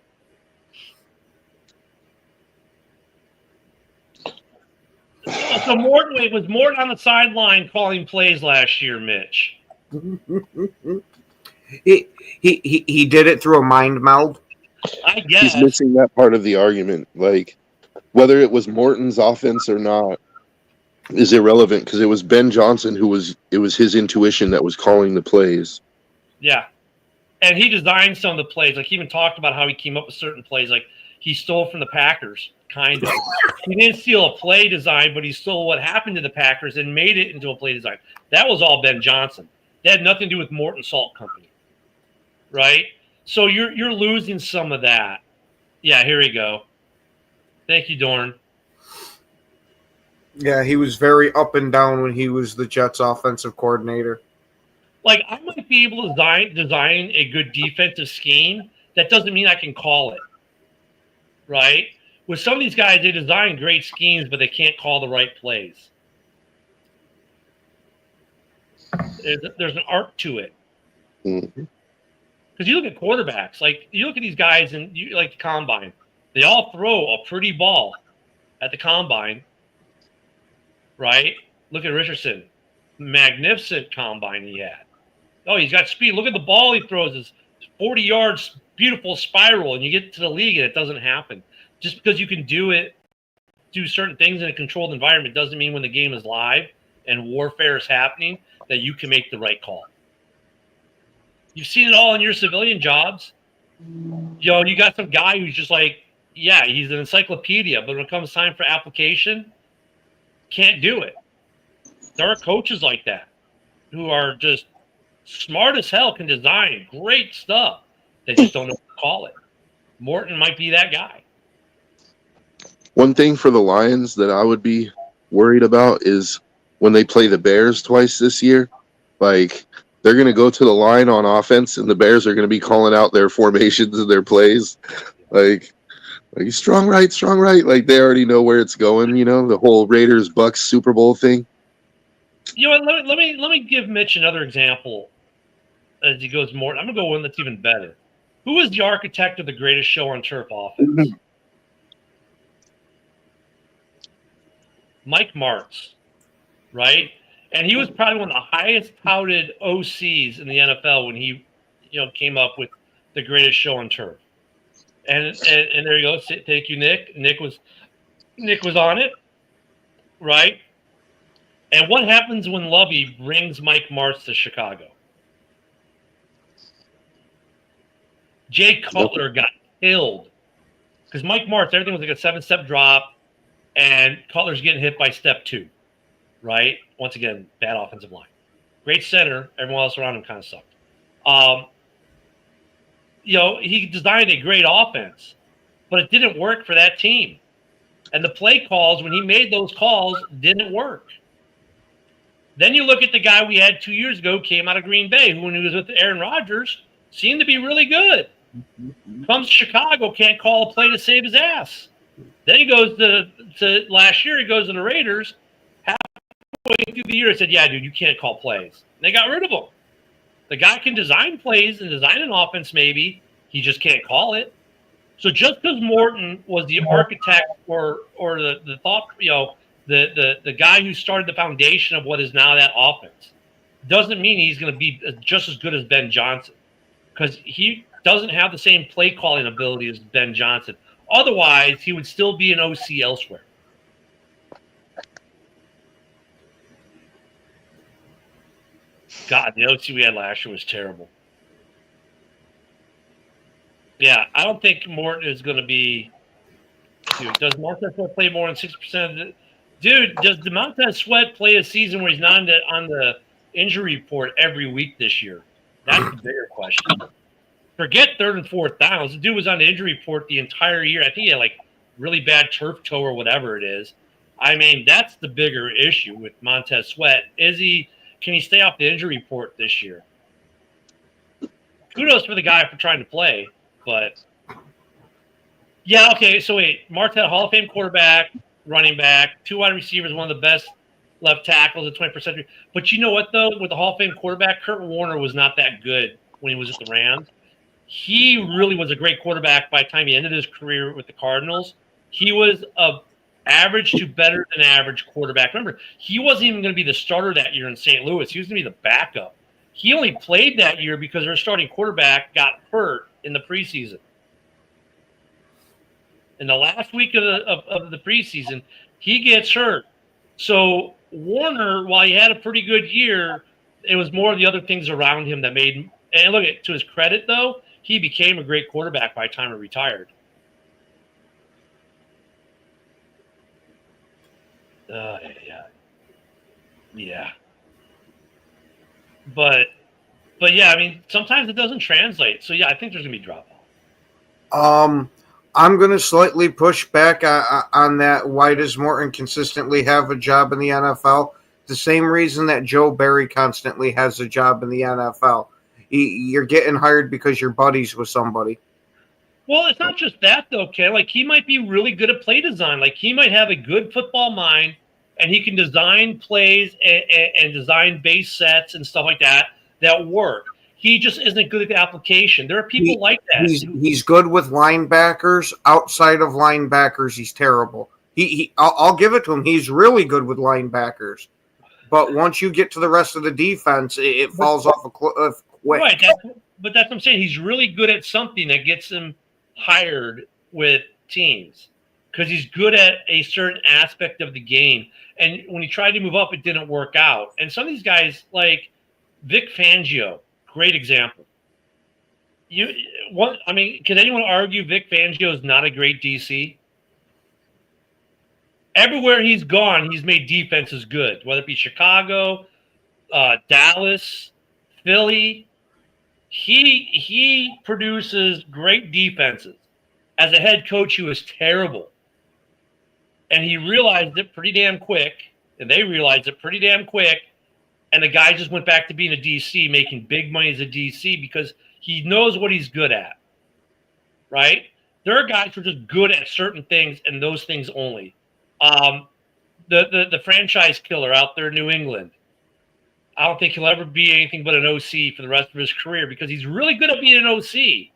So was Morton on the sideline calling plays last year, Mitch? He did it through a mind meld. I guess he's missing that part of the argument. Like, whether it was Morton's offense or not is irrelevant because it was Ben Johnson it was his intuition that was calling the plays. Yeah. And he designed some of the plays. Like, he even talked about how he came up with certain plays. Like, he stole from the Packers, kind of. He didn't steal a play design, but he stole what happened to the Packers and made it into a play design. That was all Ben Johnson. That had nothing to do with Morton Salt Company, right? So you're losing some of that. Yeah, here we go. Thank you, Dorn. Yeah, he was very up and down when he was the Jets offensive coordinator. Like, I might be able to design a good defensive scheme. That doesn't mean I can call it, right? With some of these guys, they design great schemes, but they can't call the right plays. There's an art to it. Mm-hmm. Because you look at quarterbacks, like you look at these guys and you like the combine, they all throw a pretty ball at the combine, right? Look at Richardson, magnificent combine he had. Oh, he's got speed. Look at the ball he throws. It's 40 yards, beautiful spiral, and you get to the league and it doesn't happen. Just because you can do certain things in a controlled environment doesn't mean when the game is live and warfare is happening that you can make the right call. You've seen it all in your civilian jobs. You got some guy who's just like, yeah, he's an encyclopedia, but when it comes time for application, can't do it. There are coaches like that who are just smart as hell, can design great stuff. They just don't know what to call it. Morton might be that guy. One thing for the Lions that I would be worried about is when they play the Bears twice this year, like, they're going to go to the line on offense, and the Bears are going to be calling out their formations and their plays. Like strong right. Like, they already know where it's going, the whole Raiders-Bucks Super Bowl thing. You know what? Let me give Mitch another example as he goes more. I'm going to go one that's even better. Who was the architect of the greatest show on turf offense? Mike Martz, right? And he was probably one of the highest touted OCs in the NFL when he, came up with the greatest show on turf. And there you go. Thank you, Nick. Nick was on it, right? And what happens when Lovey brings Mike Martz to Chicago? Jay Cutler got killed because Mike Martz, everything was like a 7-step drop, and Cutler's getting hit by step 2, right? Once again, bad offensive line. Great center. Everyone else around him kind of sucked. He designed a great offense, but it didn't work for that team. And the play calls, when he made those calls, didn't work. Then you look at the guy we had 2 years ago, came out of Green Bay, who when he was with Aaron Rodgers, seemed to be really good. Comes to Chicago, can't call a play to save his ass. Then he goes to last year, he goes to the Raiders. Halfway through the year, he said, yeah, dude, you can't call plays. And they got rid of him. The guy can design plays and design an offense maybe. He just can't call it. So just because Morton was the architect or the thought, the guy who started the foundation of what is now that offense, doesn't mean he's going to be just as good as Ben Johnson, because he doesn't have the same play calling ability as Ben Johnson. Otherwise, he would still be an OC elsewhere. God, the OC we had last year was terrible. Yeah, I don't think Morton is going to be. Dude, does Montez Sweat play more than 6%? Dude, does Montez Sweat play a season where he's not on the injury report every week this year? That's the bigger question. Forget third and fourth downs. The dude was on the injury report the entire year. I think he had like really bad turf toe or whatever it is. I mean, that's the bigger issue with Montez Sweat. Can he stay off the injury report this year? Kudos for the guy for trying to play, but yeah, okay. So wait, Martell, Hall of Fame quarterback, running back, 2 wide receivers, one of the best left tackles in the 21st century. But you know what though? With the Hall of Fame quarterback, Kurt Warner was not that good when he was at the Rams. He really was a great quarterback by the time he ended his career with the Cardinals. He was a average to better than average quarterback. Remember, he wasn't even going to be the starter that year in St. Louis. He was going to be the backup. He only played that year because their starting quarterback got hurt in the preseason. In the last week of the preseason, he gets hurt. So Warner, while he had a pretty good year, it was more of the other things around him that made him. And look, to his credit, though, he became a great quarterback by the time he retired. Yeah. But yeah, I mean, sometimes it doesn't translate. So yeah, I think there's gonna be drop off. I'm gonna slightly push back on that. Why does Morton consistently have a job in the NFL? The same reason that Joe Barry constantly has a job in the NFL. You're getting hired because you're buddies with somebody. Well, it's not just that though, Ken. Like, he might be really good at play design. Like, he might have a good football mind, and he can design plays and design base sets and stuff like that work. He just isn't good at the application. There are people like that. He's good with linebackers. Outside of linebackers, he's terrible. I'll give it to him. He's really good with linebackers. But once you get to the rest of the defense, it falls off a cliff quick. Right, but that's what I'm saying. He's really good at something that gets him hired with teams because he's good at a certain aspect of the game. And when he tried to move up, it didn't work out. And some of these guys, like Vic Fangio, great example. Can anyone argue Vic Fangio is not a great DC? Everywhere he's gone, he's made defenses good, whether it be Chicago, Dallas, Philly. He produces great defenses. As a head coach, he was terrible. And he realized it pretty damn quick, and they realized it pretty damn quick, and the guy just went back to being a DC, making big money as a DC because he knows what he's good at, right? There are guys who are just good at certain things and those things only. The franchise killer out there in New England, I don't think he'll ever be anything but an OC for the rest of his career because he's really good at being an OC.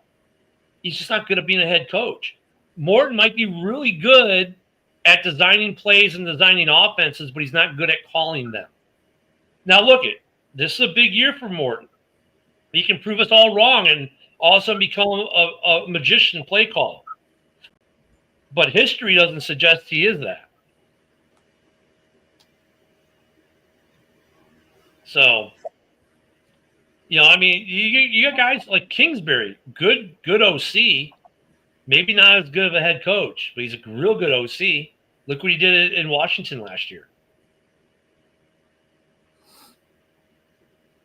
He's just not good at being a head coach. Morton might be really good at designing plays and designing offenses, but he's not good at calling them. Now, look, this is a big year for Morton. He can prove us all wrong and all of a sudden become a magician play caller. But history doesn't suggest he is that. So, you got guys like Kingsbury, good OC, maybe not as good of a head coach, but he's a real good OC. Look what he did in Washington last year.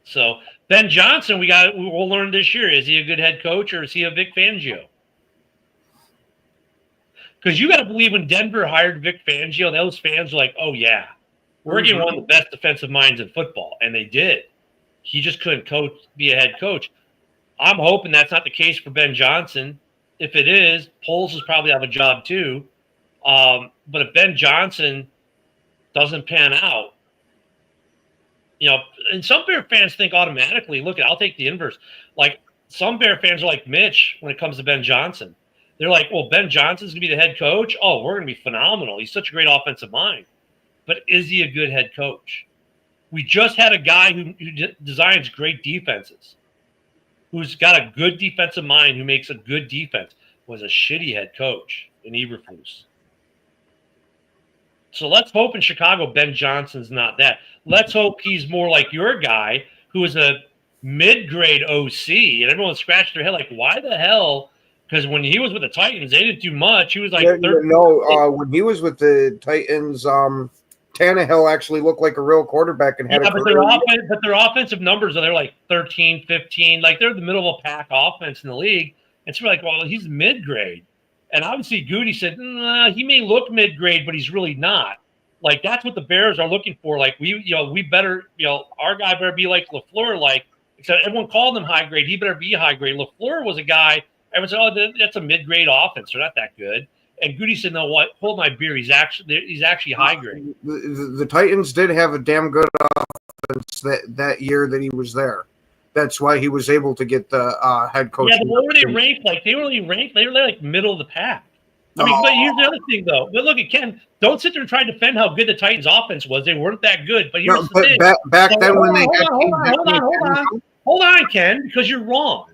So Ben Johnson, we'll learn this year. Is he a good head coach or is he a Vic Fangio? Because you got to believe when Denver hired Vic Fangio, those fans were like, oh, yeah, we're getting one of the best defensive minds in football. And they did. He just couldn't be a head coach. I'm hoping that's not the case for Ben Johnson. If it is, Poles will probably have a job too. But if Ben Johnson doesn't pan out, and some Bear fans think automatically, look, I'll take the inverse. Like some Bear fans are like Mitch when it comes to Ben Johnson. They're like, well, Ben Johnson's going to be the head coach. Oh, we're going to be phenomenal. He's such a great offensive mind. But is he a good head coach? We just had a guy who designs great defenses, who's got a good defensive mind, who makes a good defense, was a shitty head coach in Eberflus. So let's hope in Chicago Ben Johnson's not that. Let's hope he's more like your guy, who is a mid-grade OC, and everyone scratched their head like, why the hell? Because when he was with the Titans, they didn't do much. He was like when he was with the Titans, Tannehill actually looked like a real quarterback and had a career. But their offensive numbers are they're like 13, 15. Like they're the middle of a pack offense in the league. And so we're like, well, he's mid-grade. And obviously Goody said, he may look mid-grade, but he's really not. Like that's what the Bears are looking for. Like we better, our guy better be like LaFleur, like except everyone called him high grade. He better be high grade. LaFleur was a guy, everyone said, oh, that's a mid-grade offense. They're not that good. And Goody said, no, what? Hold my beer. He's actually high grade. The Titans did have a damn good offense that year that he was there. That's why he was able to get the head coach. Yeah, but what were they ranked like? They were like middle of the pack. I mean, but here's the other thing, though. But look, Ken, don't sit there and try to defend how good the Titans' offense was. They weren't that good. But here's the thing. Back then when they hold on, Ken, because you're wrong.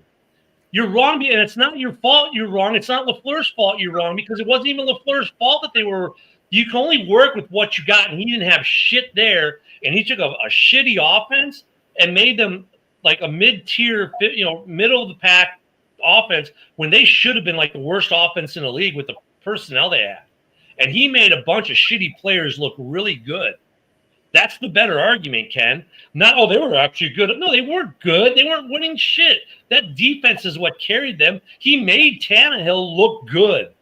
You're wrong, and it's not your fault you're wrong. It's not LaFleur's fault you're wrong, because it wasn't even LaFleur's fault that they were – you can only work with what you got, and he didn't have shit there, and he took a shitty offense and made them like a mid-tier, middle-of-the-pack offense when they should have been like the worst offense in the league with the personnel they had. And he made a bunch of shitty players look really good. That's the better argument, Ken. Not, oh, they were actually good. No, they weren't good. They weren't winning shit. That defense is what carried them. He made Tannehill look good.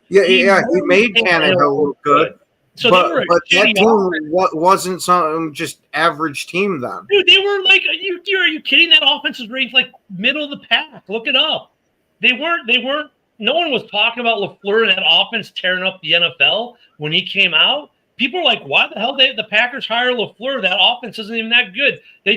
He made Tannehill look good. So but that team wasn't some just average team then. Dude, they were like, are you kidding? That offense was ranked like middle of the pack. Look it up. They weren't. No one was talking about LaFleur and that offense tearing up the NFL when he came out. People are like, why the hell the Packers hire LaFleur? That offense isn't even that good. They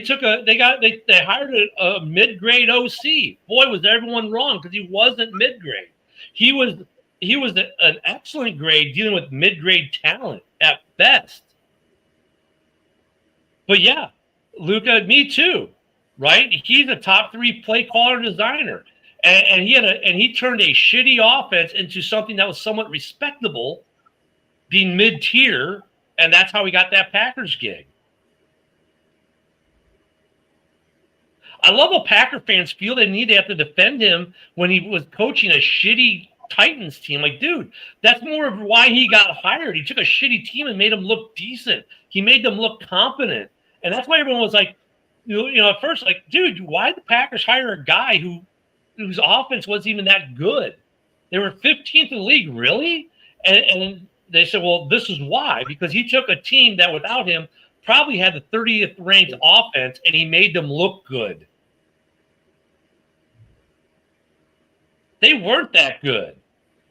hired a mid-grade OC. Boy, was everyone wrong, because he wasn't mid-grade. He was an excellent grade dealing with mid-grade talent at best. But yeah, Luka, me too, right? He's a top 3 play caller designer. And he turned a shitty offense into something that was somewhat respectable, being mid-tier, and that's how he got that Packers gig. I love how Packer fans feel they have to defend him when he was coaching a shitty Titans team. Like, dude, that's more of why he got hired. He took a shitty team and made them look decent. He made them look competent. And that's why everyone was like, at first, like, dude, why did the Packers hire a guy whose offense wasn't even that good? They were 15th in the league, really? And they said, well, this is why. Because he took a team that without him probably had the 30th ranked offense, and he made them look good. They weren't that good.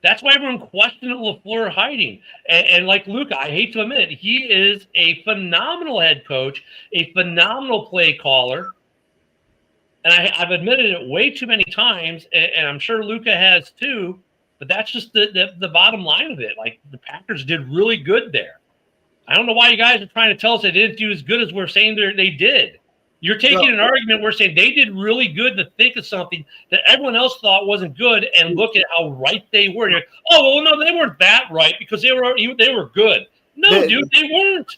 That's why everyone questioned LaFleur hiding. And like Luka, I hate to admit it, he is a phenomenal head coach, a phenomenal play caller. And I've admitted it way too many times, and I'm sure Luka has too. But that's just the bottom line of it. Like, the Packers did really good there. I don't know why you guys are trying to tell us they didn't do as good as we're saying they did. You're taking an argument. We're saying they did really good to think of something that everyone else thought wasn't good, and look at how right they were. You're like, oh, well, no, they weren't that right because they were good. No, dude, they weren't.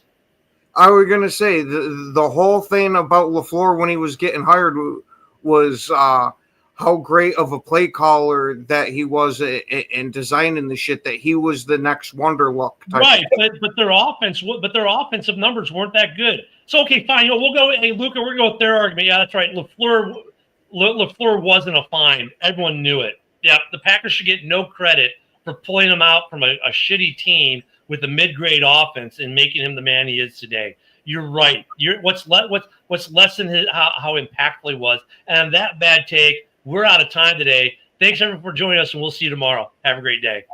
I was going to say the whole thing about LaFleur when he was getting hired was how great of a play caller that he was in designing the shit, that he was the next Wonderluck type. Right, but their offensive numbers weren't that good. So okay, fine. We'll go. Hey, Luka, we're going to go with their argument. Yeah, that's right. LaFleur wasn't a find. Everyone knew it. Yeah, the Packers should get no credit for pulling him out from a shitty team with a mid-grade offense and making him the man he is today. You're right. What's less than how impactful he was. And that bad take, we're out of time today. Thanks everyone for joining us, and we'll see you tomorrow. Have a great day.